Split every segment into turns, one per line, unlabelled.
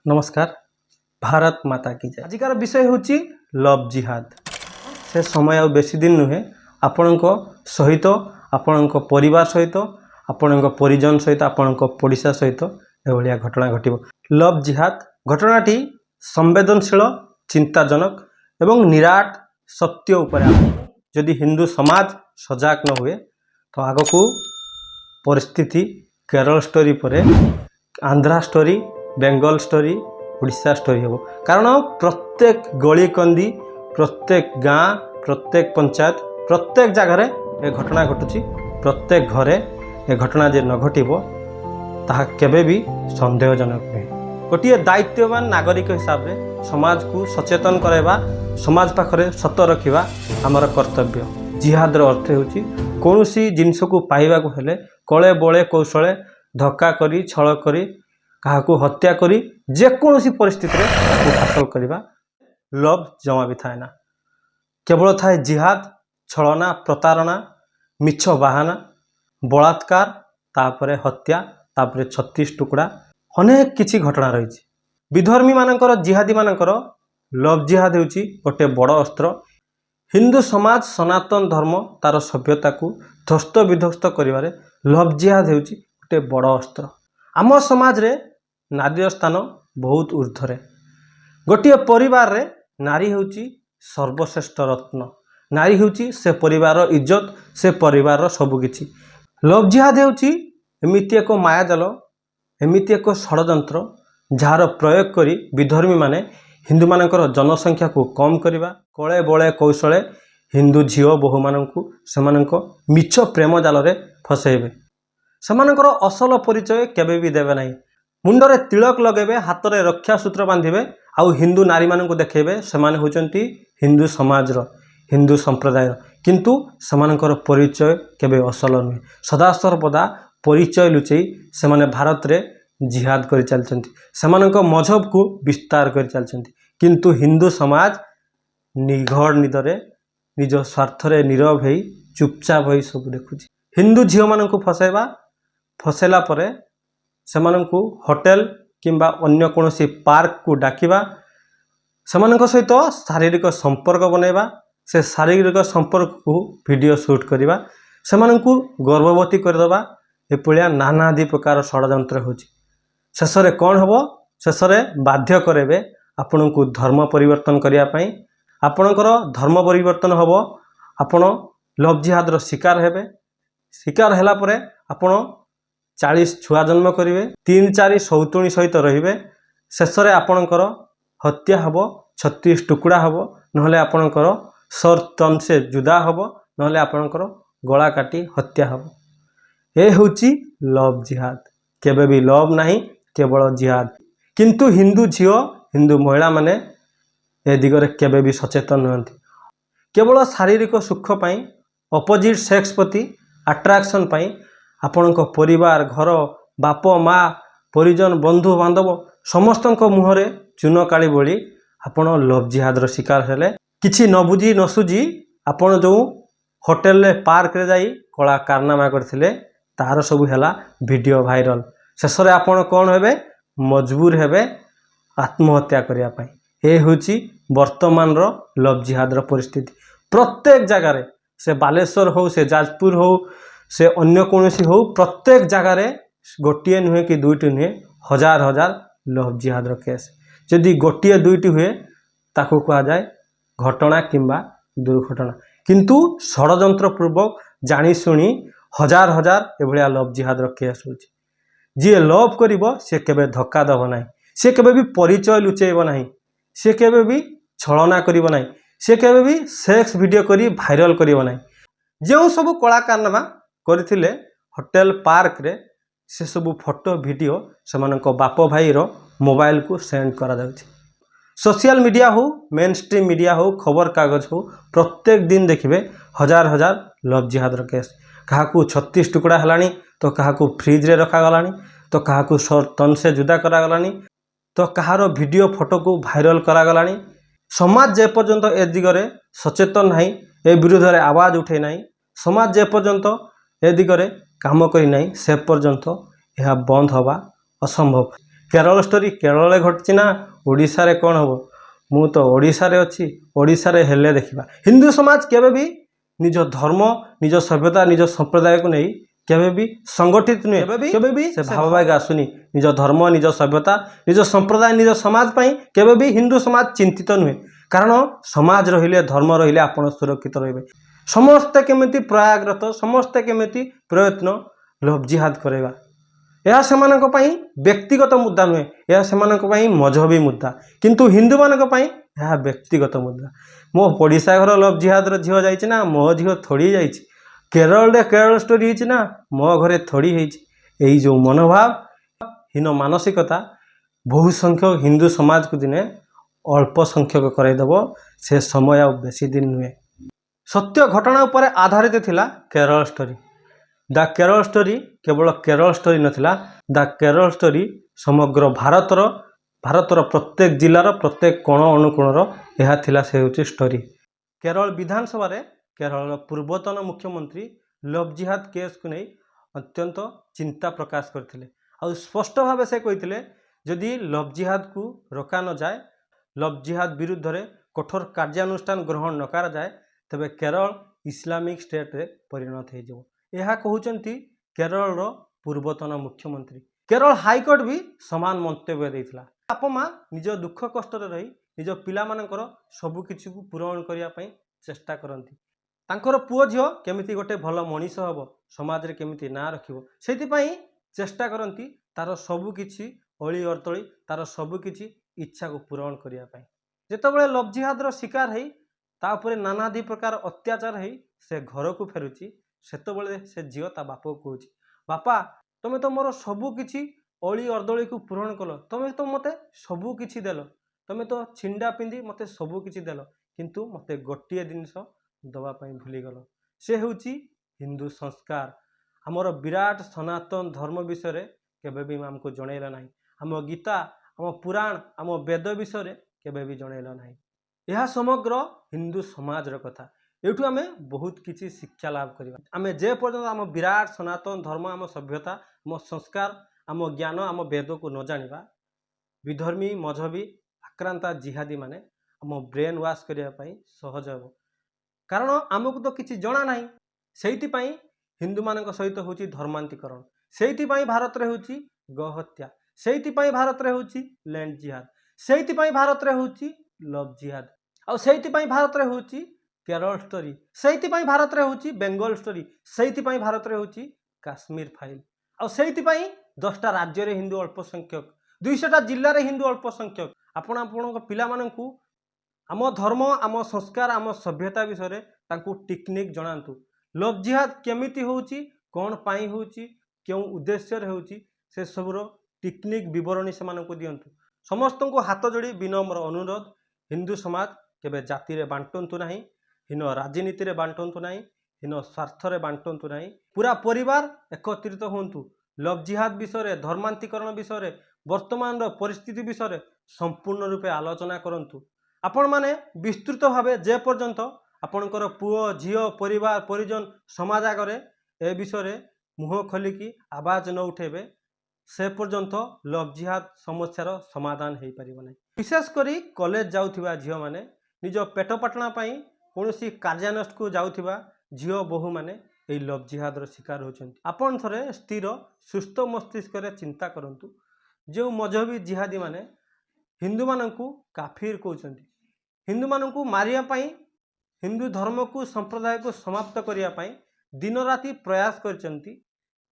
नमस्कार। भारत माता की जय। आजिकार विषय होची लव जिहाद। से समय आ बेसी दिन नुहे आपण सहित आपण परिवार सहित आपण परिजन सहित आपण पड़िशा सहित एभलिया घटना घटिब। लव जिहाद घटनाटी संवेदनशील, चिंताजनक एवं निराट सत्य उपर जदि हिंदू समाज सजाग न हुए तो आगको परिस्थिति केरल स्टोरी परे Andhra story, Bengal story, Orissa story हो। कारण प्रत्येक गली कंदी, प्रत्येक गाँ, प्रत्येक पंचायत, प्रत्येक जगार ए घटना घटुची। प्रत्येक घरे ए घटना जे न घटिबो ताहा केबे भी संदेहजनक नुहे। गोटे दायित्ववान नागरिक हिसाब से समाज को सचेतन कराइबा, समाज पाखरे सत रखिबा आमर कर्तव्य। जिहादर अर्थ होची कौनसी जिनस को पाइबा को हेले कले बले कौशले धक्का करी, छल करी, काहाकू हत्या करी जेकोसी परिस्थिति हासिल करवा लव जमा भी थाए ना। केवल थाए जिहाद, छलना, प्रतारणा, मिछ बाहाना, बलात्कार, तापरे हत्या, तापरे 36 टुकड़ा अनेक किछि घटना रही। विधर्मी मानकर, जिहादी मानकर लव जिहाद होची गोटे बड़ अस्त्र। हिंदू समाज सनातन धर्म तार सभ्यता को ध्वस्त विध्वस्त करिवारे लव जिहाद होची गोटे बड़ अस्त्र। आम समाज रे नारी स्थान बहुत ऊर्ध्वरे। गोटे परिवार रे नारी होची सर्वश्रेष्ठ रत्न। नारी होची से परिवार इज्जत, से परिवार सबुकिछि। लव जिहाद होची एमिति एक मायाजाल, एमिति एक षड़यंत्र जार प्रयोग करी विधर्मी माने हिंदू मानकर जनसंख्या को कम करवा, कले बले कौशले हिंदू झील बहु मानकु सेमानक मिछ प्रेम जाल रे फसैबे। सेमानकर असल परिचय केबे भी देबे नहीं। मुंडरे तिलक लगेबे, हाथ में रक्षा सूत्र बांधिबे, आउ हिंदू नारी मानकु देखेबे सेमाने होचंती हिंदू समाजर, हिंदू संप्रदायर। किंतु सेमानकर परिचय केबे असल नुहे। सदा सर्वदा परिचय लुचेई सेमाने भारत रे जिहाद कर चलचंती, सेमानक मजहब को विस्तार कर चलचंती। किंतु हिंदू समाज निघड़ निदरे निज स्वार्थ रे नीरव होई चुपचाप होई सब देखुची। हिंदू झील मानकु फसैबा, फसैला परे सेमानंकु होटेल किंबा अन्य कोनोसी पार्क को डाकिबा, सेमानंक सहित शारीरिक संपर्क बनैबा, से शारीरिक संपर्क को वीडियो शूट करिबा, सेमानंकु गर्भवती करदेबा, एपलिया नानादि प्रकार षड़यंत्र होची। शेषरे कौन हबो? शेषरे बाध्य करेबे आपनकु धर्म परिवर्तन करिया पई। आपनकर धर्म परिवर्तन हबो, आपण लव जिहादर शिकार हेबे। शिकार हैला परे आपण 40 छुआ जन्म करेंगे, 3-4 सौतुणी सहित रे। शेष में आपणकर हत्या हम, 36 टुकड़ा हम, ना आपणकर सर तन से जुदा हम, ना आपणकर गला काटी हत्या हम। ये हूँ लव जिहाद। केबे भी लव नहीं, केवल जिहाद। किंतु हिंदू झील, हिंदू महिला माने ए दिगरे केबे भी सचेतन नहंती। केवल शारीरिक सुख पाई, अपोजिट सेक्स प्रति अट्राक्शन पाई आपणक परिवार, घर, बाप माँ, परिजन, बंधु बांधव समस्त मुहरे चून काली बोली आपण लव जिहादर शिकार हेले। किछि न बुझी न सुझी आपण जो होटेल रे पार्क रे जाई कला कारनामा करथिले तार सब हेला वीडियो वायरल। शेष में आपण कौन हेबे? मजबूर हेबे आत्महत्या करिया पई। ए होची वर्तमान रो लव जिहादर परिस्थिति। प्रत्येक जगार से बालेश्वर हो, से जाजपुर हो, से अन्य कोनोसी हो, प्रत्येक जगार गोटे नुहे कि दुईटी नुहे, हजार हजार लव जिहादर केस। जदि गोटे दुईटी हुए ताको कहा जाए घटना किंबा दुर्घटना। किंतु षड़यंत्र पूर्वक जानी शुणी हजार हजार एभलिया लव जिहादर केस होची। जी लव करिवो से केबे धक्का दब नाही, से केबे भी परिचय लुचेइबो नाही, से केबे भी छलना करिवो नाही, से केबे भी सेक्स वीडियो करी वायरल करिवो नाही। जो सब कलाकारनामा करथिले होटेल पार्क रे, से सब फोटो वीडियो सेमानक बाप भाई रो मोबाइल को सेंड करा जाउछि। सोशल मीडिया हो, मेन स्ट्रीम मीडिया हो, खबर कागज हो, प्रत्येक दिन देखिबे हजार हजार लव जिहादर केस। काहाकू 36 टुकड़ा हलानी, तो काहाकू फ्रिज रे रखा गलानी, तो काहाकू सर तन से जुदा करा गलानी, तो कहारो वीडियो फोटो को वायरल करा गलानी। समाज जे पर्यंत ए दिगरे सचेतन नहीं, ए विरुद्ध रे आवाज उठे नहीं, समाज जे पर्यंत ए दिगरे काम करी नहीं, से पर्यंत यह बंद हवा असंभव। केरल स्टोरी केरल घटची ना ओडिशा रे कौन हम मु तो ओडिशा रे अच्छी ओडिशा रे हेले देखिबा हिंदू समाज केबे भी निज धर्म निज सभ्यता निज संप्रदाय को नहीं केबे भी संगठित नुहे केबे भी से भावभाग आसुनी निज धर्म निज सभ्यता निज संप्रदाय निज समाज पई केबे भी हिंदू समाज चिंतित नुहे कारण समाज रहिले धर्म रहिले आपण सुरक्षित रहिबे समस्ते केमिति प्रयागरत समस्ते केमिति प्रयत्न लव जिहाद करेगा यह सेमानक पई व्यक्तिगत मुद्दा नुहे यह सेमानक पई मजहबी मुद्दा किंतु हिंदू मानक पई यह व्यक्तिगत मुद्दा मो पड़िशा घर लव जिहाद रो झियो जाइछि ना मो झियो थोड़ी जाइछि केरल रे केरल स्टोरी हिछि ना मो घरे थोड़ी हिछि एई जो मनोभाव हीन मानसिकता बहु संख्यक हिंदू समाज को दिने अल्प संख्यक करैदब से समय आ बेसी दिन नुहे सत्य घटना उपर आधारित थिला Kerala story the Kerala story केवल केरल स्टोरी नथिला द केरल स्टोरी समग्र भारतर प्रत्येक जिलार प्रत्येक कोण अनुकोणर यह थिला से होची स्टोरी केरल विधानसभा रे केरल पूर्वतन मुख्यमंत्री लव जिहाद केस को नहीं अत्यंत चिंता प्रकाश करथिले आ स्पष्ट भाव से कहिथिले जदि लव जिहाद को रोका न जाए लव जिहाद विरुद्ध रे कठोर कार्यानुष्ठान ग्रहण न करा जाए तबे केरल इस्लामिक स्टेट रे परिणत हो जाए यह कहते केरल पूर्वतन मुख्यमंत्री केरल हाईकोर्ट भी समान मंतव्य देता बाप माँ निज दुख कष्ट रही निज पिलामानकर सबकिछि को पूरण करने चेष्टा करती तांकर पुओ झियो केमिति गोटे भल मनीष हम समाज रे केमिति ना रखिबो सेतिपई चेष्टा करती तार सबकिछि अली अर्तली तार सबकिछि इच्छा को पूरण करने जेतेबेले लव जिहाद शिकार है तापर नानादी प्रकार अत्याचार है से घर को फेरुची सेतबेले से झियो ता बाप को कहूँ बापा तुम तो मोर सबकिछि अली अर्दली को पूरण कल तुम तो मते सबकिछि देल तुम तो छिंडा पिंधि मते सबकिछि देल किंतु मते गोटे जिनिस दवापाई भूलीगल से होची हिंदू संस्कार आमर विराट सनातन धर्म विषय केबे भी आमको जनइला ना आम गीता आम पुराण आम वेद विषय केबे भी जनइला ना यह समग्र हिंदू समाज कथा एठू आमे बहुत किसी शिक्षा लाभ करिबा आमे जे पर्यंत आम विराट सनातन धर्म आम सभ्यता आम संस्कार आम ज्ञान आम वेद को न जानिबा विधर्मी मजहबी आक्रांता जिहादी माने आम ब्रेन वाश करिया पई सहज हो कारण आमको तो किसी जना ना सेइतिपई हिंदू मानक सहित होची धर्मांतरीकरण सेइतिपई भारत रे होची गहत्या सेइतिपई भारत रे होची लैंड जिहाद सेइतिपई भारत रे होची लव जिहाद आ सेइतिपई भारत रे होची केरल स्टोरी सेइतिपई भारत रे होची बेंगल स्टोरी सेइतिपई भारत रे होची काश्मीर फाइल आ सेइतिपई 10टा राज्य रे हिंदू अल्प संख्यक 200टा जिल्ला रे हिंदू अल्प संख्यक आपण पिला माननकु आम धर्म आम संस्कार आम सभ्यता विषय तांकु टेक्निक जणांतु लव जिहाद केमिति होची कोन पाई होची क्यों उद्देश्य रे होची से सबरो टेक्निक विवरणी से मानकु दियंतु समस्त को हाथ जोड़ी विनम्र अनुरोध हिंदू समाज केबे जाति रे बांटंतु नाही हिन राजनीति रे बांटंतु नाही हिन स्वार्थ रे बांटंतु नाही पूरा परिवार एकत्रित होंतु लव जिहाद विषय धर्मांतरीकरण विषय वर्तमान रो परिस्थिति विषय संपूर्ण रूपे आलोचना करंतु आपण माने विस्तृत भावे जे पर्यंत आपणकर पुओ झियो परिवार परिजन समाज आगरे ए विषय मुह खोलिकी आवाज न उठेबे से पर्यंत लव जिहाद समस्यार समाधान हो पारिबो नै विशेषकर कॉलेज जाउथिबा झियो माने निज पेट पाटना पई कोनोसी कार्यानुष्ठान को जाउथिबा झियो बहु माने ए लव जिहाद रो शिकार होचंती आपण थरे स्थिर सुस्थ मस्तिष्क रे चिंता करंतु जो मजहबी जिहादी माने हिंदू माननकु काफिर कहउचंती हिंदू माननकु मारिया पई हिंदू धर्म को संप्रदाय को समाप्त करिया पई दिन राति प्रयास करचंती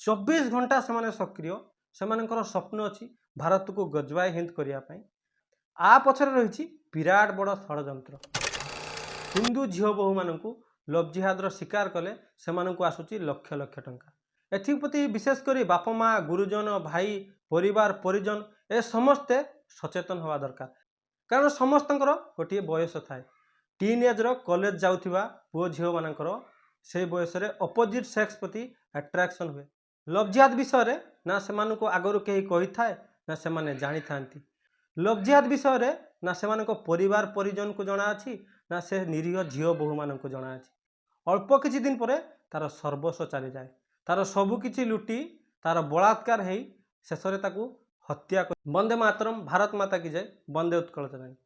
24 घंटा से सक्रिय सेमानकर स्वप्न अच्छी भारत को गजबाए हिंद करने आ पछरे रही विराट बड़ षड्यंत्र हिंदू झील बहु मानक लव जिहाद शिकार कले से आसूची लक्ष लक्ष टंका एथिप्रति विशेषकर बाप माँ गुरुजन भाई परिवार परिजन ए समस्ते सचेतन हवा दरकार कारण समस्त गोटे बयस थाए टीन एज कॉलेज जाउथिबा पुओ झील मानकर से बयस अपोजिट सेक्स प्रति अट्रैक्शन हुए लव जिहाद विषय ना से आगु कहीं कही थाए ना से माने जानी थांती लव जिहाद विषय ना से परिवार परिजन को जना अच्छी ना से निरीह झील बहु मान को जना अच्छी अल्प किछि दिन पर तार सर्वस्व चली जाए तार सबकिछि लुटी तार बलात्कार हो शेष ହତ୍ୟା ବନ୍ଦେ ମାତରମ୍, ଭାରତ ମାତା କି ଜୟ, ବନ୍ଦେ ଉତ୍କଳ ଜନନୀ।